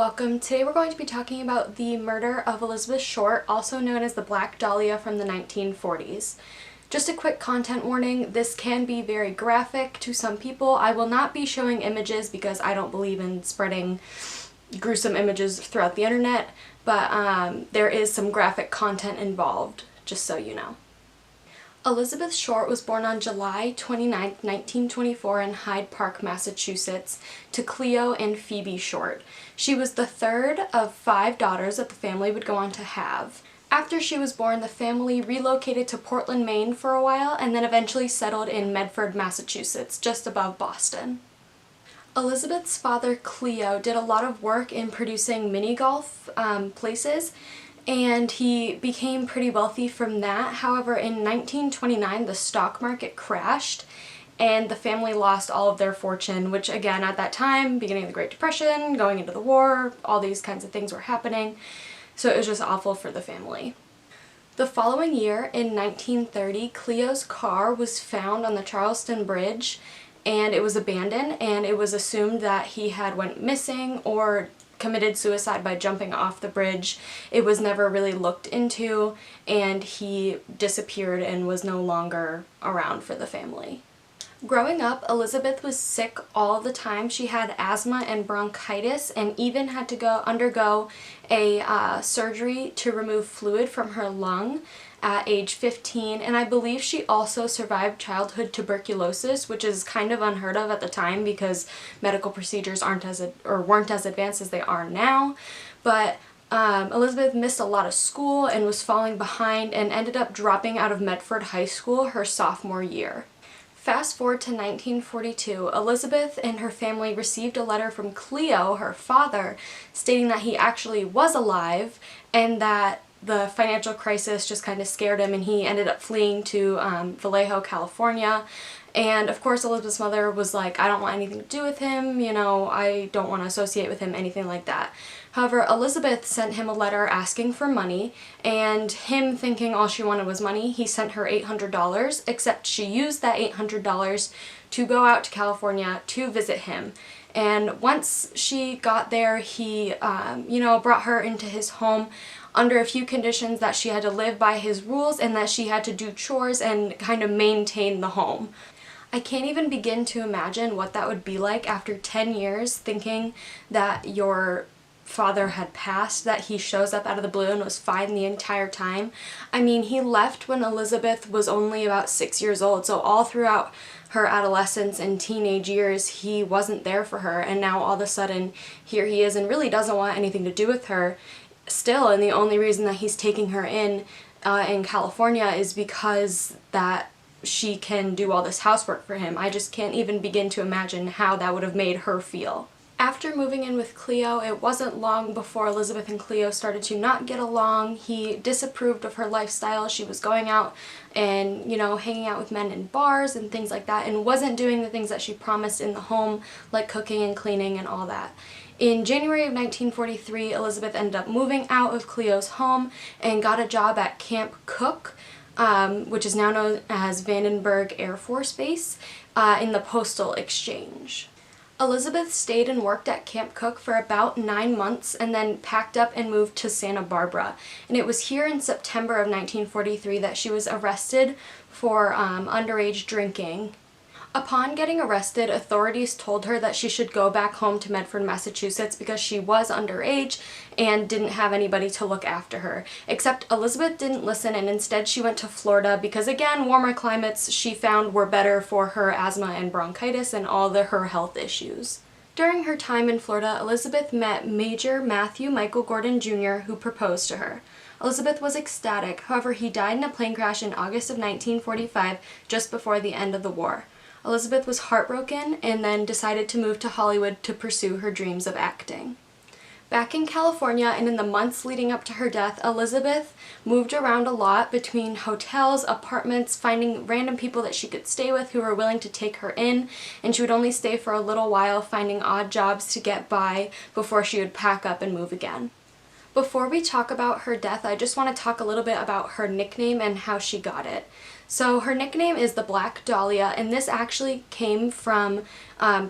welcome. Today we're going to be talking about the murder of Elizabeth Short, also known as the Black Dahlia from the 1940s. Just a quick content warning, this can be very graphic to some people. I will not be showing images because I don't believe in spreading gruesome images throughout the internet, but there is some graphic content involved, just so you know. Elizabeth Short was born on July 29, 1924 in Hyde Park, Massachusetts, to Cleo and Phoebe Short. She was the third of 5 daughters that the family would go on to have. After she was born, the family relocated to Portland, Maine for a while and then eventually settled in Medford, Massachusetts, just above Boston. Elizabeth's father, Cleo, did a lot of work in producing mini golf places, and he became pretty wealthy from that. However, in 1929, the stock market crashed and the family lost all of their fortune, which again, at that time, beginning of the Great Depression, going into the war, all these kinds of things were happening. So it was just awful for the family. The following year, in 1930, Cleo's car was found on the Charleston Bridge and it was abandoned, and it was assumed that he had went missing or committed suicide by jumping off the bridge. It was never really looked into, and he disappeared and was no longer around for the family. Growing up, Elizabeth was sick all the time. She had asthma and bronchitis and even had to undergo a surgery to remove fluid from her lung at age 15, and I believe she also survived childhood tuberculosis, which is kind of unheard of at the time because medical procedures weren't as advanced as they are now. But Elizabeth missed a lot of school and was falling behind and ended up dropping out of Medford High School her sophomore year. Fast forward to 1942, Elizabeth and her family received a letter from Cleo, her father, stating that he actually was alive and that the financial crisis just kind of scared him, and he ended up fleeing to Vallejo, California. And of course Elizabeth's mother was like, I don't want anything to do with him, you know, I don't want to associate with him, anything like that. However, Elizabeth sent him a letter asking for money, and him thinking all she wanted was money, he sent her $800, except she used that $800 to go out to California to visit him. And once she got there, he, brought her into his home under a few conditions, that she had to live by his rules and that she had to do chores and kind of maintain the home. I can't even begin to imagine what that would be like after 10 years thinking that your father had passed, that he shows up out of the blue and was fine the entire time. I mean, he left when Elizabeth was only about 6 years old, so all throughout her adolescence and teenage years he wasn't there for her, and now all of a sudden here he is and really doesn't want anything to do with her still, and the only reason that he's taking her in California is because that she can do all this housework for him. I just can't even begin to imagine how that would have made her feel. After moving in with Cleo, it wasn't long before Elizabeth and Cleo started to not get along. He disapproved of her lifestyle. She was going out and, hanging out with men in bars and things like that, and wasn't doing the things that she promised in the home, like cooking and cleaning and all that. In January of 1943, Elizabeth ended up moving out of Cleo's home and got a job at Camp Cook, which is now known as Vandenberg Air Force Base, in the Postal Exchange. Elizabeth stayed and worked at Camp Cook for about 9 months and then packed up and moved to Santa Barbara. And it was here in September of 1943 that she was arrested for underage drinking. Upon getting arrested, authorities told her that she should go back home to Medford, Massachusetts because she was underage and didn't have anybody to look after her. Except Elizabeth didn't listen, and instead she went to Florida because, again, warmer climates she found were better for her asthma and bronchitis and all her health issues. During her time in Florida, Elizabeth met Major Matthew Michael Gordon Jr., who proposed to her. Elizabeth was ecstatic. However, he died in a plane crash in August of 1945, just before the end of the war. Elizabeth was heartbroken and then decided to move to Hollywood to pursue her dreams of acting. Back in California and in the months leading up to her death, Elizabeth moved around a lot between hotels, apartments, finding random people that she could stay with who were willing to take her in, and she would only stay for a little while, finding odd jobs to get by before she would pack up and move again. Before we talk about her death, I just want to talk a little bit about her nickname and how she got it. So her nickname is the Black Dahlia, and this actually came from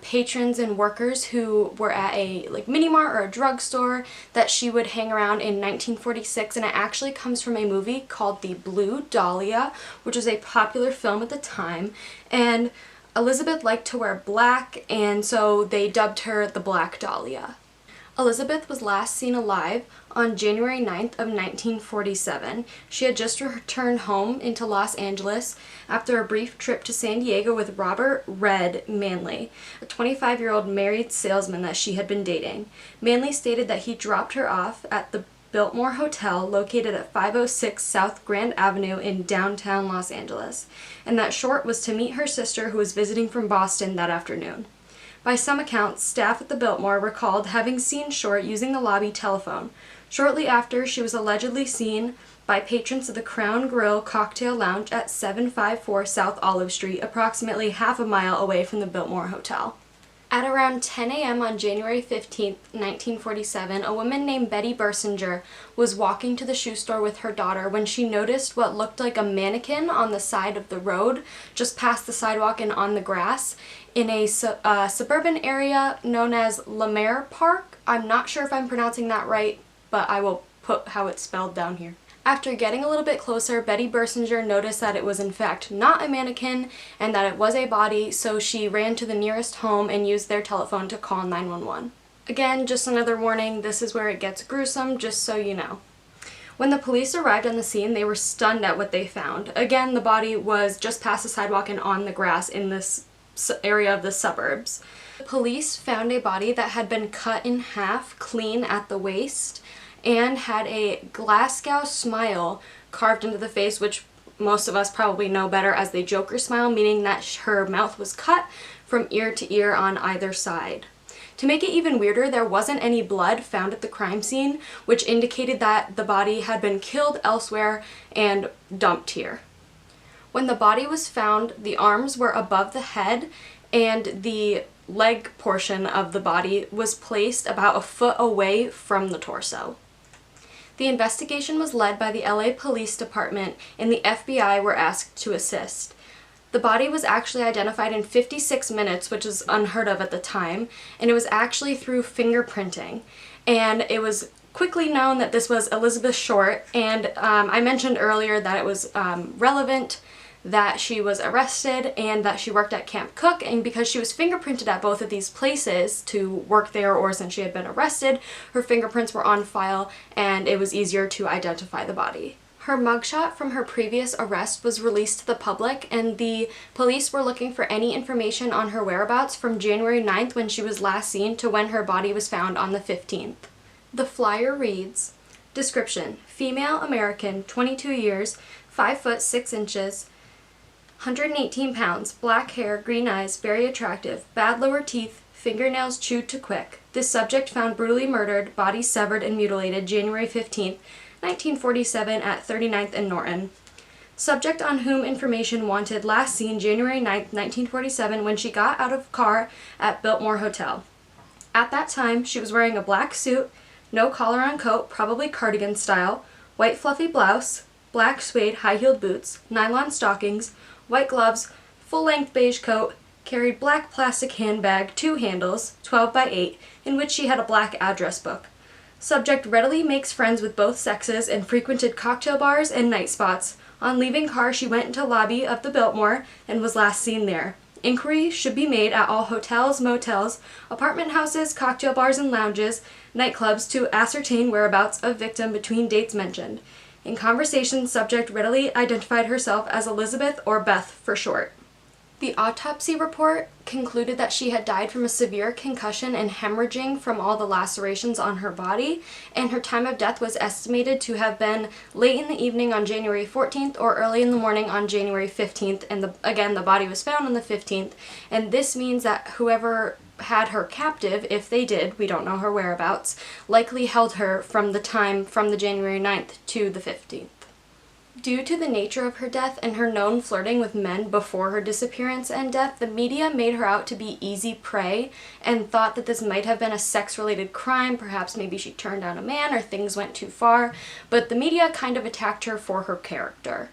patrons and workers who were at a mini mart or a drugstore that she would hang around in 1946, and it actually comes from a movie called The Blue Dahlia, which was a popular film at the time, and Elizabeth liked to wear black, and so they dubbed her the Black Dahlia. Elizabeth was last seen alive on January 9th of 1947. She had just returned home into Los Angeles after a brief trip to San Diego with Robert "Red" Manley, a 25-year-old married salesman that she had been dating. Manley stated that he dropped her off at the Biltmore Hotel located at 506 South Grand Avenue in downtown Los Angeles, and that Short was to meet her sister who was visiting from Boston that afternoon. By some accounts, staff at the Biltmore recalled having seen Short using the lobby telephone. Shortly after, she was allegedly seen by patrons of the Crown Grill Cocktail Lounge at 754 South Olive Street, approximately half a mile away from the Biltmore Hotel. At around 10 a.m. on January 15, 1947, a woman named Betty Bersinger was walking to the shoe store with her daughter when she noticed what looked like a mannequin on the side of the road, just past the sidewalk and on the grass, in a suburban area known as Lemare Park. I'm not sure if I'm pronouncing that right, but I will put how it's spelled down here. After getting a little bit closer, Betty Bersinger noticed that it was in fact not a mannequin and that it was a body, so she ran to the nearest home and used their telephone to call 911. Again, just another warning, this is where it gets gruesome, just so you know. When the police arrived on the scene, they were stunned at what they found. Again, the body was just past the sidewalk and on the grass in this area of the suburbs. The police found a body that had been cut in half, clean at the waist, and had a Glasgow smile carved into the face, which most of us probably know better as the Joker smile, meaning that her mouth was cut from ear to ear on either side. To make it even weirder, there wasn't any blood found at the crime scene, which indicated that the body had been killed elsewhere and dumped here. When the body was found, the arms were above the head and the leg portion of the body was placed about a foot away from the torso. The investigation was led by the LA Police Department, and the FBI were asked to assist. The body was actually identified in 56 minutes, which is unheard of at the time, and it was actually through fingerprinting. And it was quickly known that this was Elizabeth Short, and I mentioned earlier that it was relevant that she was arrested and that she worked at Camp Cook, and because she was fingerprinted at both of these places to work there or since she had been arrested, her fingerprints were on file and it was easier to identify the body. Her mugshot from her previous arrest was released to the public, and the police were looking for any information on her whereabouts from January 9th when she was last seen to when her body was found on the 15th. The flyer reads, description, female American, 22 years, 5 foot 6 inches, 118 pounds, black hair, green eyes, very attractive, bad lower teeth, fingernails chewed to quick. This subject found brutally murdered, body severed and mutilated January 15, 1947 at 39th and Norton. Subject on whom information wanted last seen January 9, 1947 when she got out of car at Biltmore Hotel. At that time, she was wearing a black suit, no collar on coat, probably cardigan style, white fluffy blouse, black suede high-heeled boots, nylon stockings, white gloves, full-length beige coat, carried black plastic handbag, 2 handles, 12 by 8, in which she had a black address book. Subject readily makes friends with both sexes and frequented cocktail bars and night spots. On leaving car, she went into lobby of the Biltmore and was last seen there. Inquiry should be made at all hotels, motels, apartment houses, cocktail bars and lounges, nightclubs to ascertain whereabouts of victim between dates mentioned. In conversation, subject readily identified herself as Elizabeth or Beth for short. The autopsy report concluded that she had died from a severe concussion and hemorrhaging from all the lacerations on her body, and her time of death was estimated to have been late in the evening on January 14th or early in the morning on January 15th, and again the body was found on the 15th, and this means that whoever had her captive, if they did, we don't know her whereabouts, likely held her from the time from the January 9th to the 15th. Due to the nature of her death and her known flirting with men before her disappearance and death, the media made her out to be easy prey and thought that this might have been a sex-related crime, perhaps maybe she turned down a man or things went too far, but the media kind of attacked her for her character.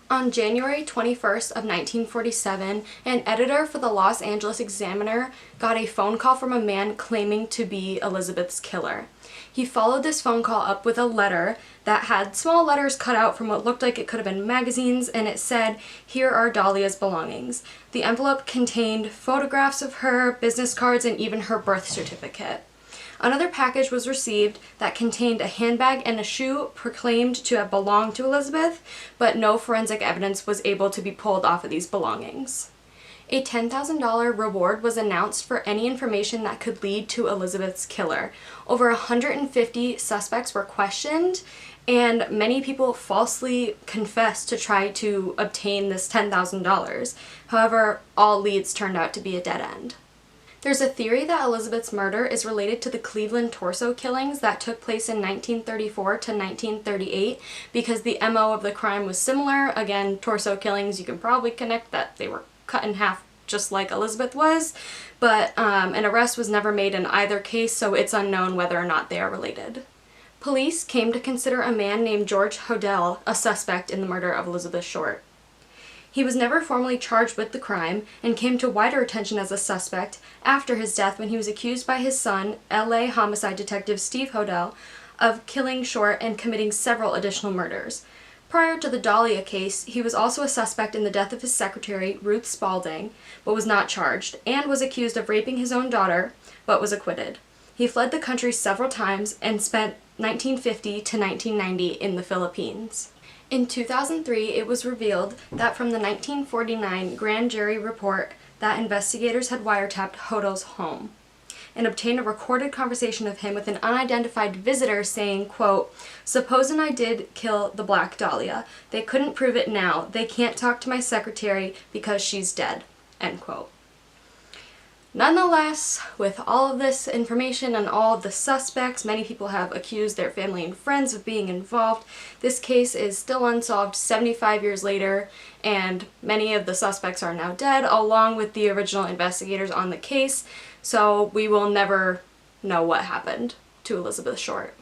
On January 21st of 1947, an editor for the Los Angeles Examiner got a phone call from a man claiming to be Elizabeth's killer. He followed this phone call up with a letter that had small letters cut out from what looked like it could have been magazines, and it said, "Here are Dahlia's belongings." The envelope contained photographs of her, business cards, and even her birth certificate. Another package was received that contained a handbag and a shoe proclaimed to have belonged to Elizabeth, but no forensic evidence was able to be pulled off of these belongings. A $10,000 reward was announced for any information that could lead to Elizabeth's killer. Over 150 suspects were questioned, and many people falsely confessed to try to obtain this $10,000. However, all leads turned out to be a dead end. There's a theory that Elizabeth's murder is related to the Cleveland torso killings that took place in 1934 to 1938 because the MO of the crime was similar. Again, torso killings, you can probably connect that they were cut in half just like Elizabeth was, but an arrest was never made in either case, so it's unknown whether or not they are related. Police came to consider a man named George Hodel a suspect in the murder of Elizabeth Short. He was never formally charged with the crime and came to wider attention as a suspect after his death when he was accused by his son, LA homicide detective Steve Hodel, of killing Short and committing several additional murders. Prior to the Dahlia case, he was also a suspect in the death of his secretary, Ruth Spalding, but was not charged, and was accused of raping his own daughter, but was acquitted. He fled the country several times and spent 1950 to 1990 in the Philippines. In 2003, it was revealed that from the 1949 grand jury report that investigators had wiretapped Hodel's home and obtained a recorded conversation of him with an unidentified visitor saying, quote, "Supposin' I did kill the Black Dahlia. They couldn't prove it now. They can't talk to my secretary because she's dead," end quote. Nonetheless, with all of this information and all of the suspects, many people have accused their family and friends of being involved. This case is still unsolved 75 years later, and many of the suspects are now dead, along with the original investigators on the case, so we will never know what happened to Elizabeth Short.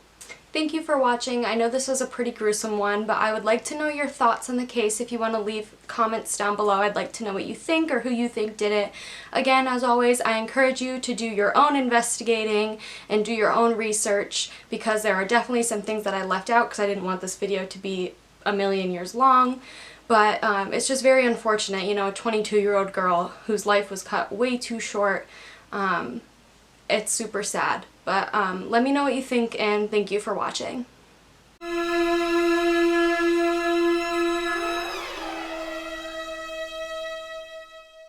Thank you for watching. I know this was a pretty gruesome one, but I would like to know your thoughts on the case. If you want to leave comments down below, I'd like to know what you think or who you think did it. Again, as always, I encourage you to do your own investigating and do your own research, because there are definitely some things that I left out because I didn't want this video to be a million years long. But it's just very unfortunate, you know, a 22-year-old girl whose life was cut way too short. It's super sad. But let me know what you think, and thank you for watching.